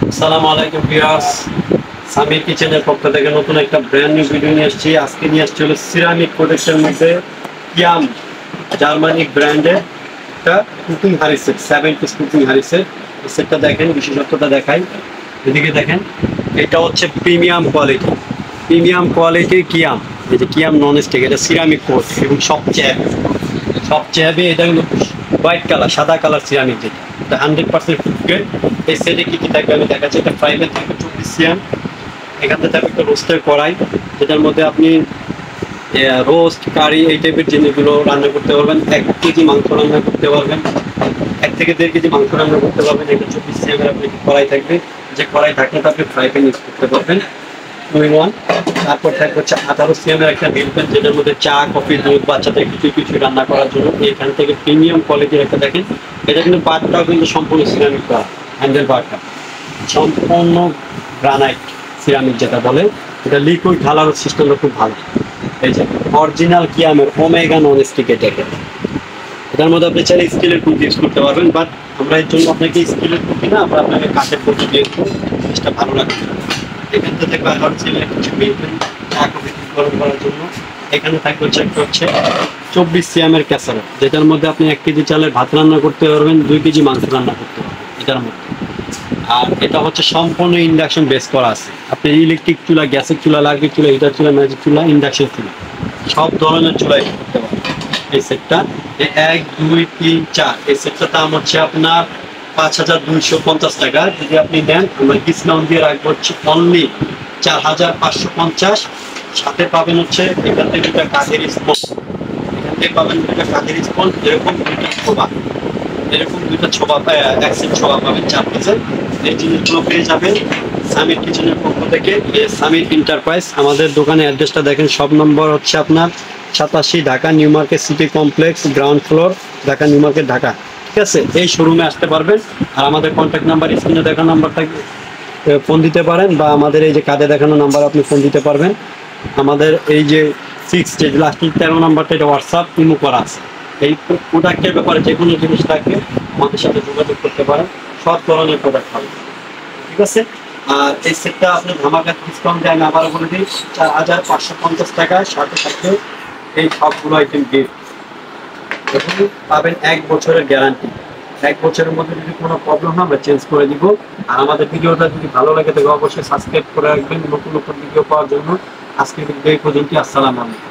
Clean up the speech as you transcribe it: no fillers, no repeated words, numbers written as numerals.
আসসালামু আলাইকুম ভিউয়ার্স, সামির কিচেনের পক্ষ থেকে নতুন একটা ব্র্যান্ড নিউ ভিডিও নিয়ে আসছি। আজকে নিয়ে আসছি হলো সিরামিক প্রোডাক্টের মধ্যে কিয়াম জার্মানিক ব্র্যান্ডের একটা কুকিং হাঁড়ি সেট, 7 পিস কুকিং হাঁড়ি সেট। এই সেটটা দেখেন, বিশেষত্বটা দেখাই। এদিকে দেখেন, এটা হচ্ছে প্রিমিয়াম কোয়ালিটির কিয়াম। এই যে কিয়াম নন স্টিক, এটা সিরামিক কোট এবং সবচেয়ে হেভি। এটা কিন্তু হোয়াইট কালার, সাদা কালার সিরামিক, যেটা 100% ফুড গ্রেড। এই সেটে কি থাকবে আমি দেখাচ্ছি। এটা ফ্রাই প্যান থাকবে 24 সিএম। এখানে থাকবে একটা রোস্টের কড়াই, যেটার মধ্যে আপনি রোস্ট, কারি এই টাইপের জিনিসগুলো রান্না করতে পারবেন। 1 কেজি মাংস রান্না করতে পারবেন, 1 থেকে 1.5 কেজি মাংস রান্না করতে পারবেন। এটা 24 সিএম এর আপনি কড়াই থাকবে, যে কড়াই থাকলে তো আপনি ফ্রাই প্যান ইউজ করতে পারবেন। তারপর থাকবে হচ্ছে 18 সিএম এর একটা মিল প্যান, যেটার মধ্যে চা, কফি, দুধ, বাচ্চাদের কিছু রান্না করার জন্য। এখান থেকে প্রিমিয়াম কোয়ালিটির একটা দেখেন, এটা কিন্তু পার্টটাও কিন্তু সম্পূর্ণ সিরামিক করা, হ্যান্ডেল পার্টটা সম্পূর্ণ গ্রানাইট সিরামিক যেটা বলে। এটা লিকুইড ঢালার সিস্টেমটা খুব ভালো। এই যে অরিজিনাল কিয়ামের ওমেগা নন স্টিক দেখেন। এটার মধ্যে আপনি চাইলে স্টিলের কুকি ইউজ করতে পারবেন, বাট আমরা এর জন্য আপনাকে স্টিলের কুকি না, আমরা আপনাকে কাঠের কুকি দিয়ে দেবো, জিনিসটা ভালো লাগবে। এখান থেকে থাকবে অরিজিনাল কিছু মেলবেন চা কফি গরম করার জন্য। এখানে থাকবে হচ্ছে একটা হচ্ছে 24 সিএমের ক্যাসারোল, যেটার মধ্যে আপনি 1 কেজি চালের ভাত রান্না করতে পারবেন, 2 কেজি মাংস রান্না করতে পারবেন এটার মধ্যে। আর এটা হচ্ছে সম্পূর্ণ ইন্ডাকশন বেস করা আছে। আপনি ইলেকট্রিক চুলা, গ্যাসের চুলা, লাকড়ির চুলা, হিটার চুলা, ম্যাজিক চুলা, ইন্ডাকশন চুলা, সব ধরনের চুলাই করতে পারবেন এই সেটটা। 1 2 3 4 এই সেটটার দাম হচ্ছে আপনার 5250 টাকা। যদি আপনি নেন, আমরা ডিসকাউন্ট দিয়ে রাখবো হচ্ছে অনলি 4550। সাথে পাবেন হচ্ছে এখান থেকে দুটা কাঠের স্পঞ্জ, এখান থেকে পাবেন দুটা কাঠের স্পঞ্জ, এরকম দুইটা ছোবা, এক সেট ছোবা পাবেন 4 পিসের। এই জিনিসগুলো পেয়ে যাবেন সামির কিচেনের পক্ষ থেকে, সামির এন্টারপ্রাইজ। আমাদের দোকানের অ্যাড্রেসটা দেখেন, সব নম্বর হচ্ছে আপনার 87, Dhaka new market city complex, ground floor, Dhaka new market, Dhaka. ঠিক আছে, এই শোরুমে আসতে পারবেন। আর আমাদের কন্ট্যাক্ট নাম্বার স্ক্রিনে দেখানো নাম্বার থাকবে, ফোন দিতে পারেন, বা আমাদের এই যে কার্ডে দেখানো নাম্বার আপনি ফোন দিতে পারবেন। আমাদের এই যে 6 যে লাস্টের 13 নাম্বারটা, এটা হোয়াটসঅ্যাপ ইমো করা আছে। এই প্রোডাক্টের ব্যাপারে যে কোনো জিনিস থাকবে আমাদের সাথে যোগাযোগ করতে পারেন, সব ধরনের প্রোডাক্ট পাবেন। ঠিক আছে, আর এই সেটটা আপনি ধামাকা ডিসকাউন্ট দিয়ে আমি আবারও বলে দিই 4550 টাকায়। সাথে থাকবে এই সবগুলো আইটেম গিফট এবং পাবেন 1 বছরের গ্যারান্টি। 1 বছরের মধ্যে যদি কোনো প্রবলেম হয় আমরা চেঞ্জ করে দিব। আর আমাদের ভিডিওটা যদি ভালো লাগে তাহলে অবশ্যই সাবস্ক্রাইব করে রাখবেন নতুন নতুন ভিডিও পাওয়ার জন্য। আজকে ভিডিও এই পর্যন্ত। আসসালামু আলাইকুম।